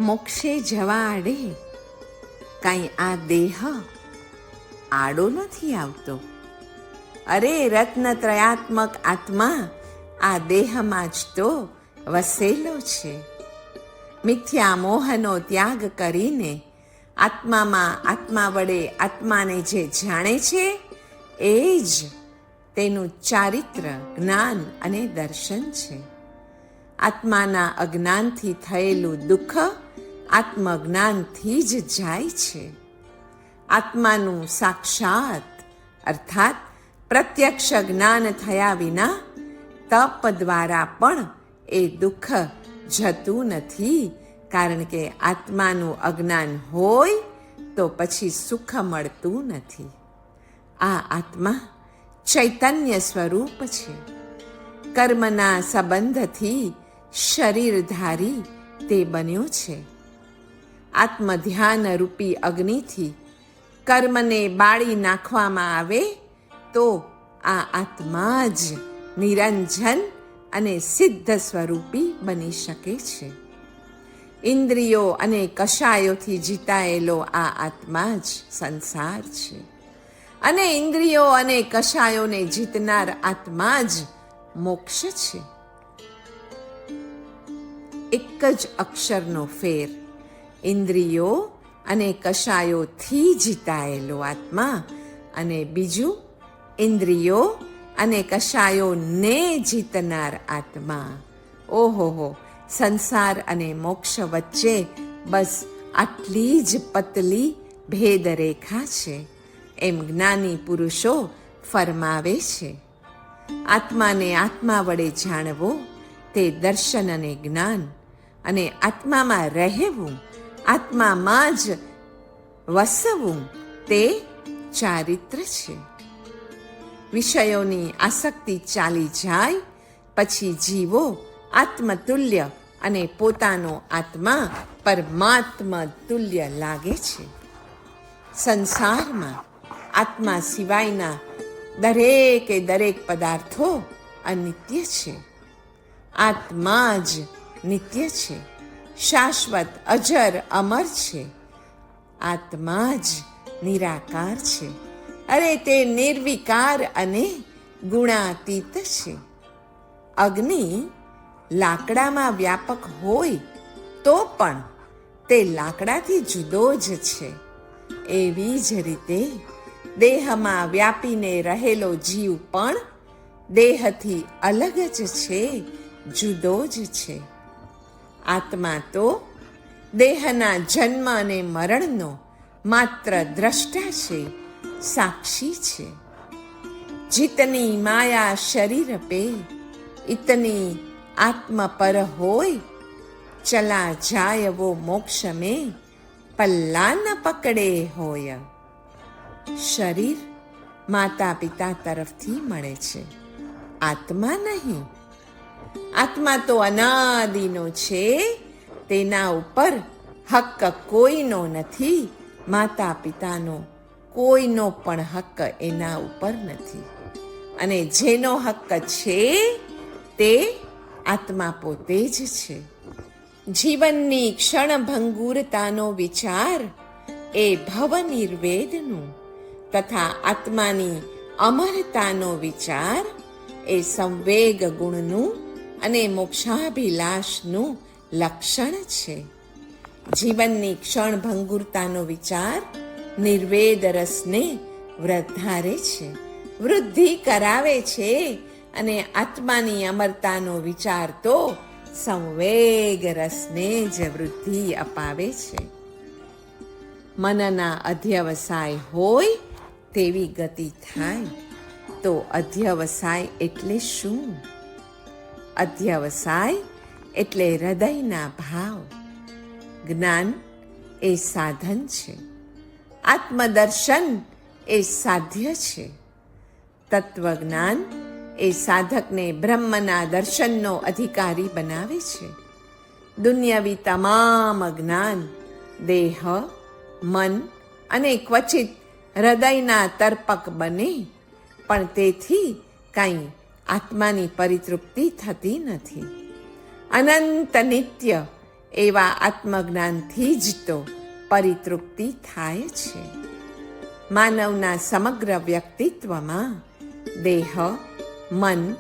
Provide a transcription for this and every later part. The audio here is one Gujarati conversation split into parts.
મોક્ષે જવા આડે કાંઈ આ દેહ આડો નથી આવતો. અરે રત્નત્રયાત્મક આત્મા આ દેહમાં જ તો વસેલો છે. મિથ્યા મોહનો ત્યાગ કરીને આત્મામાં આત્મા વડે આત્માને જે જાણે છે એ જ તેનું ચારિત્ર, જ્ઞાન અને દર્શન છે. આત્માના અજ્ઞાનથી થયેલું દુઃખ આત્મજ્ઞાનથી જ જાય છે. આત્માનું સાક્ષાત અર્થાત પ્રત્યક્ષ જ્ઞાન થયા વિના તપ દ્વારા પણ એ દુઃખ જતું નથી, કારણ કે આત્માનું અજ્ઞાન હોય તો પછી સુખ મળતું નથી. આ આત્મા ચૈતન્ય સ્વરૂપ છે. કર્મના સંબંધથી શરીરધારી તે બન્યો છે. આત્મધ્યાન રૂપી અગ્નિથી કર્મને બાળી નાખવામાં આવે તો આ આત્મા જ નિરંજન અને સિદ્ધ સ્વરૂપી બની શકે છે. ઇન્દ્રિયો અને કષાયોથી જીતાયેલો આ આત્મા જ સંસાર છે, અને ઇન્દ્રિયો અને કષાયોને જીતનાર આત્મા જ મોક્ષ છે. એક જ અક્ષરનો ફેર. ઇન્દ્રિયો અને કષાયોથી જીતાયેલો આત્મા અને બીજું ઇન્દ્રિયો અને કષાયોને જીતનાર આત્મા. ઓહોહો, સંસાર અને મોક્ષ વચ્ચે બસ આટલી જ પતલી ભેદરેખા છે, એમ જ્ઞાની પુરુષો ફરમાવે છે. આત્માને આત્મા વડે જાણવો તે દર્શન અને જ્ઞાન, અને આત્મામાં રહેવું, આત્મામાં જ વસવું તે ચારિત્ર છે. વિષયોની આસક્તિ ચાલી જાય પછી જીવો આત્મતુલ્ય અને પોતાનો આત્મા પરમાત્મા તુલ્ય લાગે છે. સંસારમાં આત્મા સિવાયના દરેક પદાર્થો અનિત્ય છે. આત્મા જ નિત્ય છે, શાશ્વત, અજર, અમર છે. આત્મા જ નિરાકાર છે. અરે તે નિર્વિકાર અને ગુણાતીત છે. અગ્નિ લાકડામાં વ્યાપક હોય તો પણ તે લાકડાથી જુદો જ છે. એવી જ રીતે દેહમાં વ્યાપીને રહેલો જીવ પણ દેહથી અલગ જ છે, જુદો જ છે. આત્મા તો દેહના જન્મ અને મરણનો માત્ર દ્રષ્ટા છે, સાક્ષી છે. જીતની માયા શરીર પે ઇતની આત્મ પર હોય, ચલા જાય વો મોક્ષ में પલ્લા ન પકડે હોય. શરીર માતા પિતા તરફથી મળે છે, આત્મા નહીં. આત્મા તો અનાદિનો છે, તેના ઉપર હક્ક કોઈનો નથી. માતા પિતાનો કોઈનો પણ હક્ક એના ઉપર નથી, અને જેનો હક્ક છે તે આત્મા પોતે જ છે. જીવનની ક્ષણભંગુરતાનો વિચાર એ ભવ નિર્વેદનું, તથા આત્માની અમરતાનો વિચાર એ સંવેગ ગુણનું અને મોક્ષાભિલાષનું લક્ષણ છે. જીવનની ક્ષણભંગુરતાનો વિચાર નિર્વેદ રસને વધારે છે, વૃદ્ધિ કરાવે છે, અને આત્માની અમરતાનો વિચાર તો સંવેગ રસને જ વૃદ્ધિ અપાવે છે. મનના અધ્યવસાય હોય તેવી ગતિ થાય તો અધ્યવસાય એટલે શું? અધ્યવસાય એટલે હૃદયના ભાવ. જ્ઞાન એ સાધન છે, આત્મદર્શન એ સાધ્ય છે. તત્વજ્ઞાન એ સાધકને બ્રહ્મના દર્શનનો અધિકારી બનાવે છે. દુન્યવી તમામ જ્ઞાન દેહ, મન અને ક્વચિત હૃદયના તર્પક બને, પણ તેથી કાંઈ આત્માની પરિતૃપ્તિ થતી નથી. અનંત નિત્ય એવા આત્મજ્ઞાનથી જ તો પરિતૃપ્તિ થાય છે. માનવના સમગ્ર વ્યક્તિત્વમાં દેહ, મન,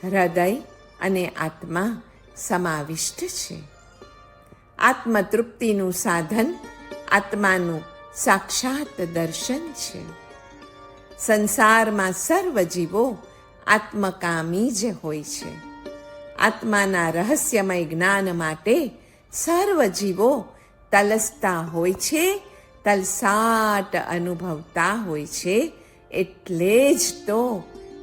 હૃદય અને આત્મા સમાવિષ્ટ છે. આત્મતૃપ્તિનું સાધન આત્માનું સાક્ષાત દર્શન છે. સંસારમાં સર્વ જીવો આત્મકામી જ હોય છે. આત્માના રહસ્યમય જ્ઞાન માટે સર્વ જીવો તલસતા હોય છે, તલસાટ અનુભવતા હોય છે. એટલે જ તો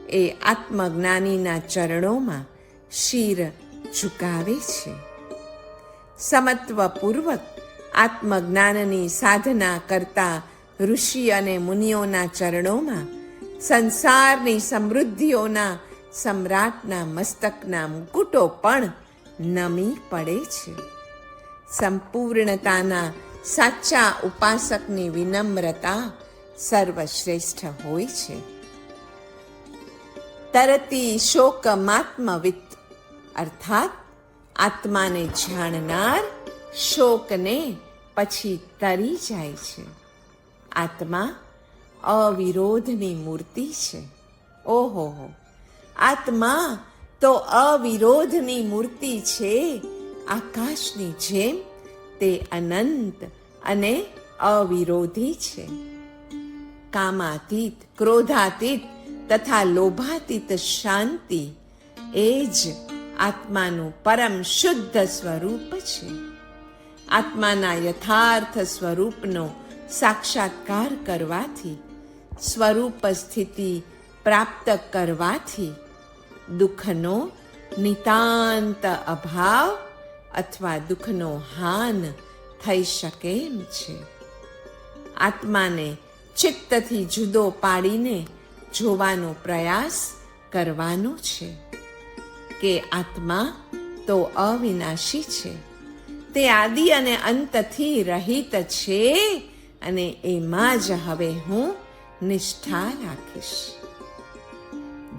એ આત્મજ્ઞાનીના ચરણોમાં શિર ઝુકાવે છે. સમત્વપૂર્વક આત્મજ્ઞાનની સાધના કરતા ઋષિ અને મુનિઓના ચરણોમાં સંસારની સમૃદ્ધિઓના સમ્રાટના મસ્તકના મુકુટો પણ નમી પડે છે. સંપૂર્ણતાના સાચા ઉપાસકની વિનમ્રતા સર્વશ્રેષ્ઠ હોય છે. તરતી શોકમાત્મવિત અર્થાત આત્માને જાણનાર શોકને પછી તરી જાય છે. આત્મા અવિરોધની મૂર્તિ છે. ઓહો, આત્મા તો અવિરોધની મૂર્તિ છે. આકાશની જેમ તે અનંત અને અવિરોધી છે. કામાતીત, ક્રોધાતીત તથા લોભાતીત શાંતિ એ જ આત્માનું પરમ શુદ્ધ સ્વરૂપ છે. આત્માના યથાર્થ સ્વરૂપનો સાક્ષાત્કાર કરવાથી, સ્વરૂપ સ્થિતિ પ્રાપ્ત કરવાથી દુઃખનો નિતાંત અભાવ અથવા દુઃખનો હાન થઈ શકે એમ છે. આત્માને ચિત્તથી જુદો પાડીને જોવાનો પ્રયાસ કરવાનો છે કે આત્મા તો અવિનાશી છે. તે આદિ અને અંતથી રહિત છે અને એમાં જ હવે હું નિષ્ઠા રાખીશ.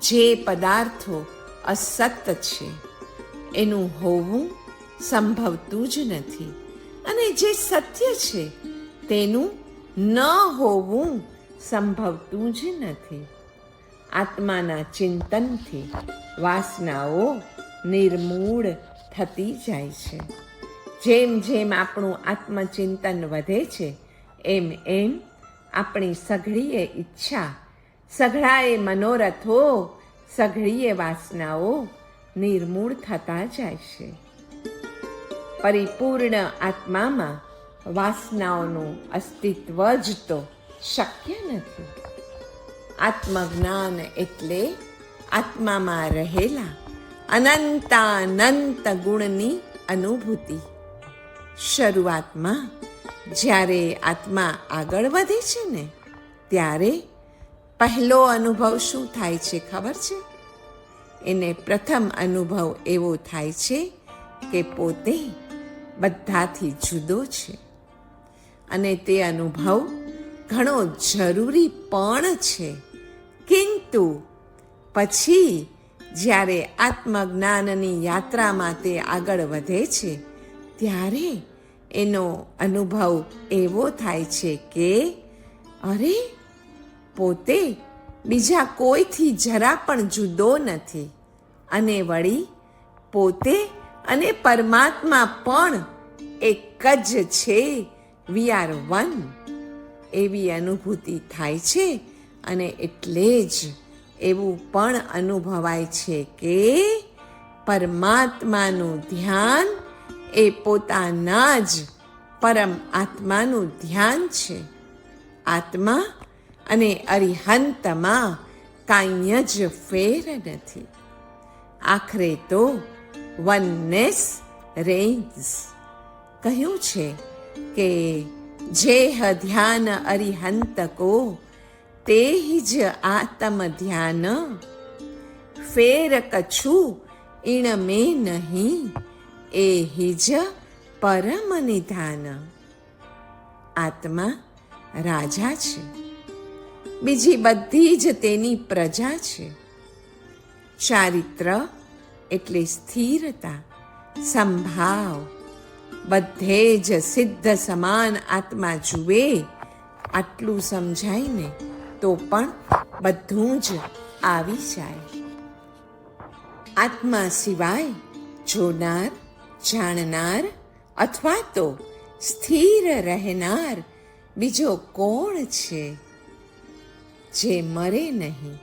જે પદાર્થો અસત છે એનું હોવું સંભવતું જ નથી અને જે સત્ય છે તેનું ન હોવું સંભવતું જ નથી. આત્માના ચિંતનથી વાસનાઓ નિર્મૂળ થતી જાય છે. જેમ જેમ આપણું આત્મચિંતન વધે છે એમ એમ આપણી સઘળીએ ઈચ્છા, સઘળાએ મનોરથો, સઘળીએ વાસનાઓ નિર્મૂળ થતા જાય છે. પરિપૂર્ણ આત્મામાં વાસનાઓનું અસ્તિત્વ જ તો શક્ય નથી. આત્મજ્ઞાન એટલે આત્મામાં રહેલા અનંતાનંત ગુણની અનુભૂતિ. શરૂઆતમાં જ્યારે આત્મા આગળ વધે છે ને ત્યારે પહેલો અનુભવ શું થાય છે ખબર છે? એને પ્રથમ અનુભવ એવો થાય છે કે પોતે બધાથી જુદો છે અને તે અનુભવ ઘણો જરૂરી પણ છે. કિંતુ પછી જ્યારે આત્મજ્ઞાનની યાત્રામાં તે આગળ વધે છે ત્યારે એનો અનુભવ એવો થાય છે કે અરે, પોતે બીજા કોઈથી જરા પણ જુદો નથી અને વળી પોતે અને પરમાત્મા પણ એક જ છે. વી આર વન એવી અનુભૂતિ થાય છે અને એટલે જ એવું પણ અનુભવાય છે કે પરમાત્માનું ધ્યાન એ પોતાના જ પરમ આત્માનું ધ્યાન છે. આત્મા અને અરિહંતમાં કાંઈ જ ફેર નથી. આખરે તો વનનેસ રેઇન્સ. કહ્યું છે કે જેહ ધ્યાન અરિહંત કો તે જ આત્મ ધ્યાન, ફેર કછું ઇણ મેં નહીં એ જ પરમ નિધાન. આત્મા રાજા છે, બીજી બધી જ તેની પ્રજા છે. ચારિત્ર એટલે સ્થિરતા, સંભાવ, બધે જ સિદ્ધ સમાન આત્મા જુએ, આટલું સમજાય ને તો પણ બધું જ આવી જાય. આત્મા સિવાય જોનાર, જાણનાર અથવા તો સ્થિર રહેનાર બીજો કોણ છે? જે મરે નહીં,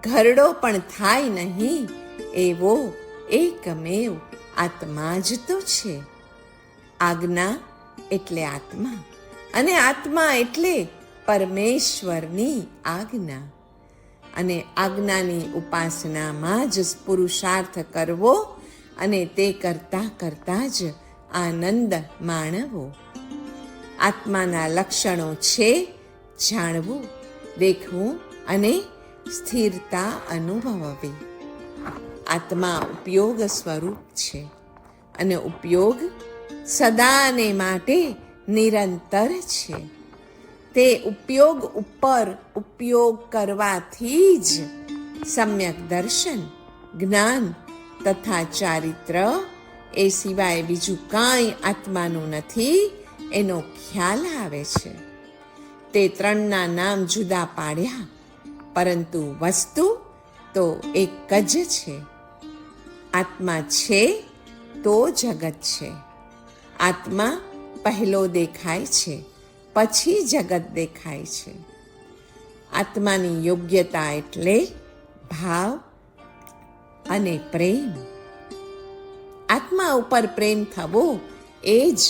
ઘરડો પણ થાય નહીં એવો એકમેવ આત્મા જ તો છે. આજ્ઞા એટલે આત્મા, અને આત્મા એટલે પરમેશ્વરની આજ્ઞા. અને આજ્ઞાની ઉપાસનામાં જ પુરુષાર્થ કરવો અને તે કરતાં કરતાં જ આનંદ માણવો. આત્માના લક્ષણો છે જાણવું, દેખવું અને સ્થિરતા અનુભવવી. આત્મા ઉપયોગ સ્વરૂપ છે અને ઉપયોગ સદાને માટે નિરંતર છે. તે ઉપયોગ ઉપર ઉપયોગ કરવાથી જ સમ્યક દર્શન, જ્ઞાન તથા ચારિત્ર એ સિવાય બીજું કાંઈ આત્માનું નથી એનો ખ્યાલ આવે છે. તે ત્રણના નામ જુદા પાડ્યા, પરંતુ વસ્તુ તો એક જ છે. આત્મા છે તો જગત છે. આત્મા પહેલો દેખાય છે, પછી જગત દેખાય છે. આત્માની યોગ્યતા એટલે ભાવ અને પ્રેમ. આત્મા ઉપર પ્રેમ થવો એ જ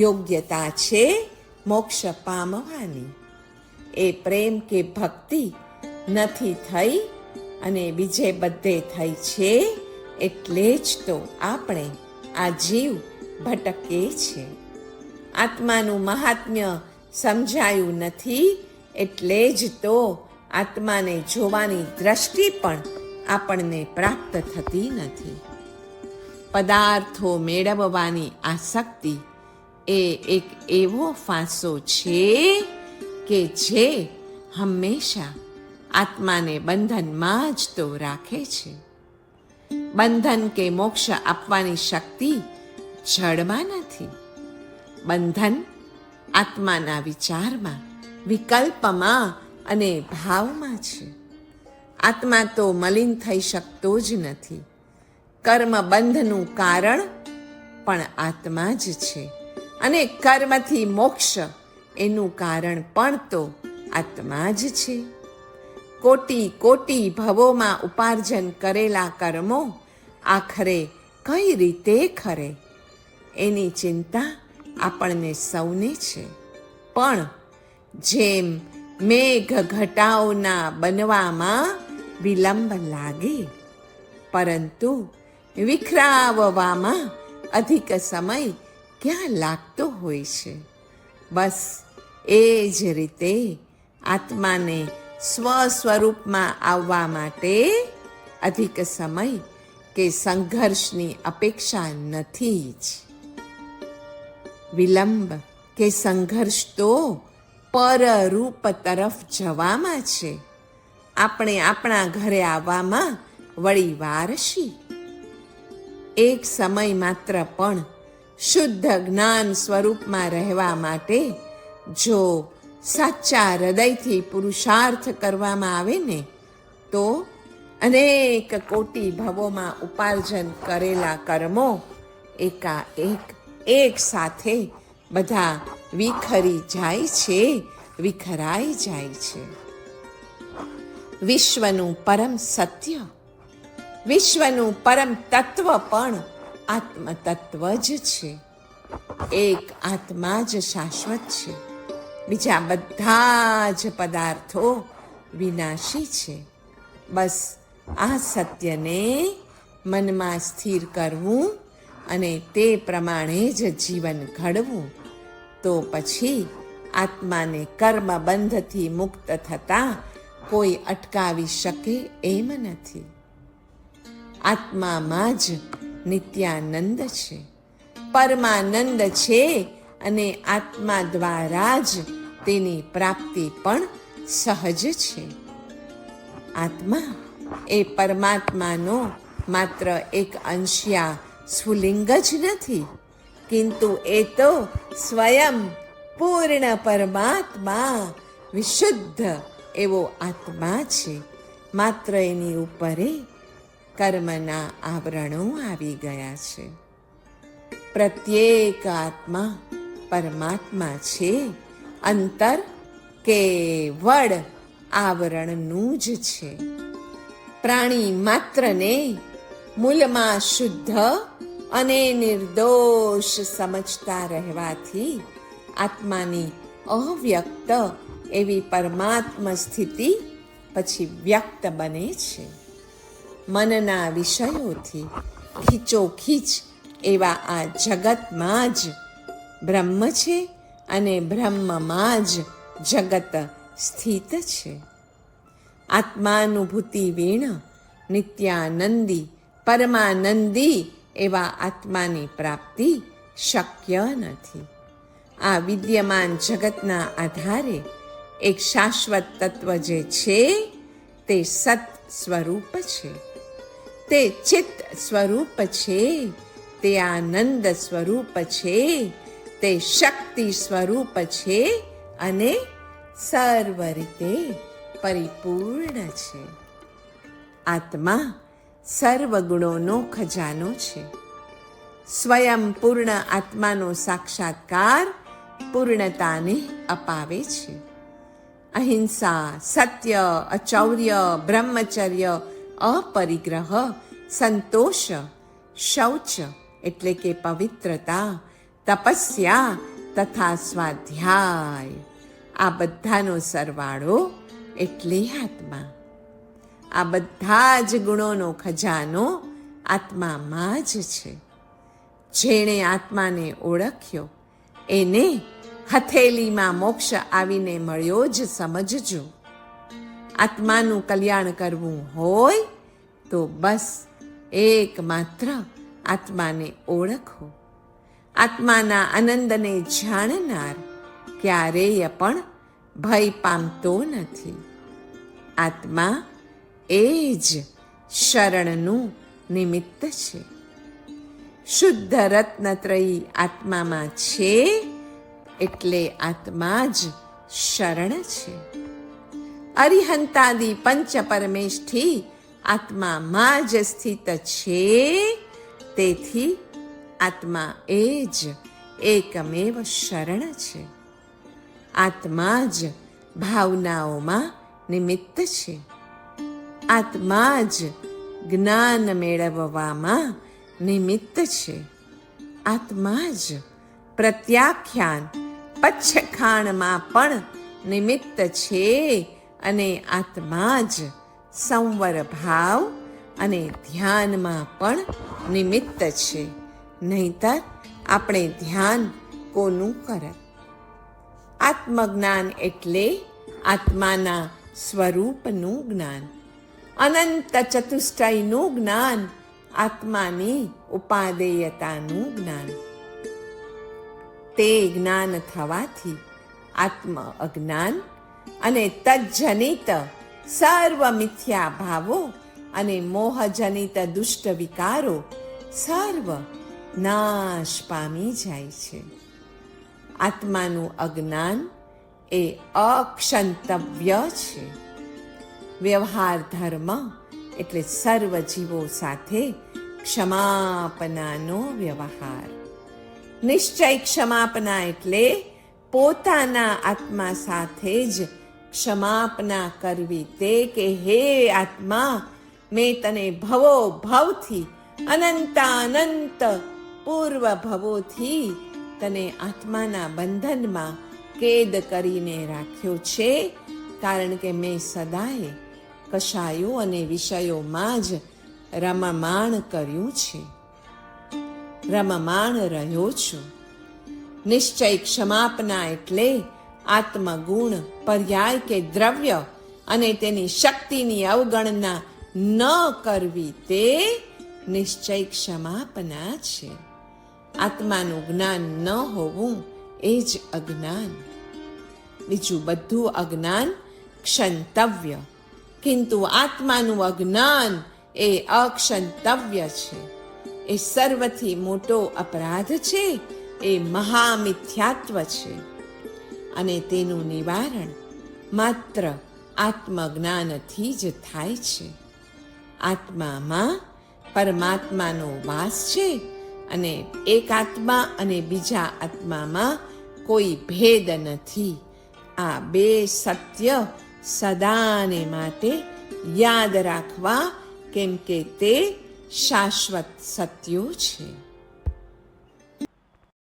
યોગ્યતા છે મોક્ષ પામવાની. એ પ્રેમ કે ભક્તિ નથી થઈ અને બીજે બધે થઈ છે, એટલે જ તો આપણે આ જીવ ભટકે છે. આત્માનું મહાત્મ્ય સમજાયું નથી, એટલે જ તો આત્માને જોવાની દ્રષ્ટિ પણ આપણને પ્રાપ્ત થતી નથી. પદાર્થો મેળવવાની આસક્તિ એ એક એવો ફાંસો છે કે જે હંમેશા આત્માને બંધનમાં જ તો રાખે છે. બંધન કે મોક્ષ આપવાની શક્તિ જડમાં નથી. બંધન આત્માના વિચારમાં, વિકલ્પમાં અને ભાવમાં છે. આત્મા તો મલિન થઈ શકતો જ નથી. કર્મ બંધનું કારણ પણ આત્મા જ છે, અને કર્મથી મોક્ષ એનું કારણ પણ તો આત્મા જ છે. કોટી કોટી ભવોમાં ઉપાર્જન કરેલા કર્મો આખરે કઈ રીતે ખરે એની ચિંતા આપણને સૌને છે. પણ જેમ મેઘ ઘટાઓના બનવામાં વિલંબ લાગે, પરંતુ વિખરાવવામાં અધિક સમય ક્યાં લાગતો હોય છે, બસ એ જ રીતે આત્માને સ્વસ્વરૂપમાં આવવા માટે અધિક સમય કે સંઘર્ષની અપેક્ષા નથી જ. વિલંબ કે સંઘર્ષ તો પરરૂપ તરફ જવામાં છે. આપણે આપણા ઘરે આવવામાં વળી વાર શી? એક સમય માત્ર પણ શુદ્ધ જ્ઞાન સ્વરૂપમાં રહેવા માટે જો સાચા હૃદયથી પુરુષાર્થ કરવામાં આવે ને, તો અનેક કોટી ભવોમાં ઉપાર્જન કરેલા કર્મો એકાએક એક સાથે બધા વિખરી જાય છે, વિખરાઈ જાય છે. વિશ્વનું પરમ સત્ય, વિશ્વનું પરમ તત્વ પણ આત્મતત્વ જ છે. એક આત્મા જ શાશ્વત છે. બીજા બધા જ પદાર્થો વિનાશી છે. બસ આ સત્યને મનમાં સ્થિર કરવું અને તે પ્રમાણે જ જીવન ઘડવું, તો પછી આત્માને કર્મબંધથી મુક્ત થતાં કોઈ અટકાવી શકે એમ નથી. આત્મામાં જ નિત્યાનંદ છે, પરમાનંદ છે, અને આત્મા દ્વારા જ તેની પ્રાપ્તિ પણ સહજ છે. આત્મા એ પરમાત્માનો માત્ર એક અંશિયા સ્ફુલિંગ જ નથી, કિંતુ એ તો સ્વયં પૂર્ણ પરમાત્મા, વિશુદ્ધ એવો આત્મા છે. માત્ર એની ઉપરે કર્મના આવરણો આવી ગયા છે. પ્રત્યેક આત્મા પરમાત્મા છે. અંતર કેવળ આવરણનું જ છે. પ્રાણી માત્રને મૂળમાં શુદ્ધ અને નિર્દોષ સમજતા રહેવાથી આત્માની અવ્યક્ત એવી પરમાત્મ સ્થિતિ પછી વ્યક્ત બને છે. મનના વિષયોથી ખીચોખીચ એવા આ જગતમાં જ બ્રહ્મ છે અને બ્રહ્મમાં જ જગત સ્થિત છે. આત્માનુભૂતિ વીણ નિત્યાનંદી પરમાનંદી એવા આત્માની પ્રાપ્તિ શક્ય નથી. આ વિદ્યમાન જગતના આધારે એક શાશ્વત તત્વ જે છે તે સત સ્વરૂપ છે, તે ચિત્ત સ્વરૂપ છે, તે આનંદ સ્વરૂપ છે, તે શક્તિ સ્વરૂપ છે અને સર્વ રીતે પરિપૂર્ણ છે. આત્મા સર્વ ગુણોનો ખજાનો છે. સ્વયં પૂર્ણ આત્માનો સાક્ષાત્કાર પૂર્ણતાને અપાવે છે. અહિંસા, સત્ય, અચૌર્ય, બ્રહ્મચર્ય, અપરિગ્રહ, સંતોષ, શૌચ એટલે કે પવિત્રતા, તપસ્યા તથા સ્વાધ્યાય, આ બધાનો સરવાળો એટલે આત્મા. આ બધા જ ગુણોનો ખજાનો આત્મામાં જ છે. જેણે આત્માને ઓળખ્યો એને હથેલીમાં મોક્ષ આવીને મળ્યો જ સમજજો. આત્માનું કલ્યાણ કરવું હોય તો બસ એકમાત્ર આત્માને ઓળખો. આત્માના આનંદને જાણનાર ક્યારેય પણ ભય પામતો નથી. આત્મા એ જ શરણનું નિમિત્ત છે. શુદ્ધ રત્નત્રયી આત્મામાં છે એટલે આત્મા જ શરણ છે. અરિહંતાદિ પંચ પરમેષ્ઠી આત્મામાં જ સ્થિત છે. તેથી આત્મા એ જ એકમેવ શરણ છે. આત્મા જ ભાવનાઓમાં નિમિત્ત છે. આત્મા જ જ્ઞાન મેળવવામાં નિમિત્ત છે. આત્મા જ પ્રત્યાખ્યાન પચ્છખાણમાં પણ નિમિત્ત છે અને આત્મા જ સંવર ભાવ અને ધ્યાનમાં પણ નિમિત્ત છે. નહીંતર આપણે ધ્યાન કોનું કરત? આત્મજ્ઞાન એટલે આત્માના સ્વરૂપનું જ્ઞાન, અનંત ચતુષ્ટયનું જ્ઞાન, આત્માની ઉપાદેયતાનું જ્ઞાન. તે જ્ઞાન થવાથી આત્મ અજ્ઞાન અને તજ્જનિત સર્વ મિથ્યા ભાવો અને મોહજનિત દુષ્ટ વિકારો સર્વ નાશ પામી જાય છે. આત્માનું અજ્ઞાન એ અક્ષંતવ્ય છે. વ્યવહાર ધર્મ એટલે સર્વ જીવો સાથે ક્ષમાપનાનો વ્યવહાર. નિશ્ચય ક્ષમાપના એટલે પોતાના આત્મા સાથે જ ક્ષમાપના કરવી. તે કે હે આત્મા, મેં તને ભવો ભવથી અનંત અનંત પૂર્વ ભવોથી તને આત્માના બંધનમાં કેદ કરીને રાખ્યો છે, કારણ કે મેં સદાય કશાયો અને વિષયોમાં જ રમમાણ કર્યું છે, રમમાણ રહ્યો છું. નિશ્ચય ક્ષમાપના એટલે આત્મગુણ, પર્યાય કે દ્રવ્ય અને તેની શક્તિની અવગણના ન કરવી, તે નિશ્ચય ક્ષમાપના છે. આત્માનું જ્ઞાન ન હોવું એ જ અજ્ઞાન. બીજું બધું અજ્ઞાન ક્ષંતવ્ય, કિંતુ આત્માનું અજ્ઞાન એ અક્ષંતવ્ય છે. એ સર્વથી મોટો અપરાધ છે એ મહામિથ્યાત્વ છે અને તેનું નિવારણ માત્ર આત્મજ્ઞાનથી જ થાય છે. આત્મામાં પરમાત્માનો વાસ છે અને એક આત્મા અને બીજા આત્મામાં કોઈ ભેદ નથી. આ બે સત્ય સદાને માટે યાદ રાખવા, કેમ કે તે શાશ્વત સત્યો છે.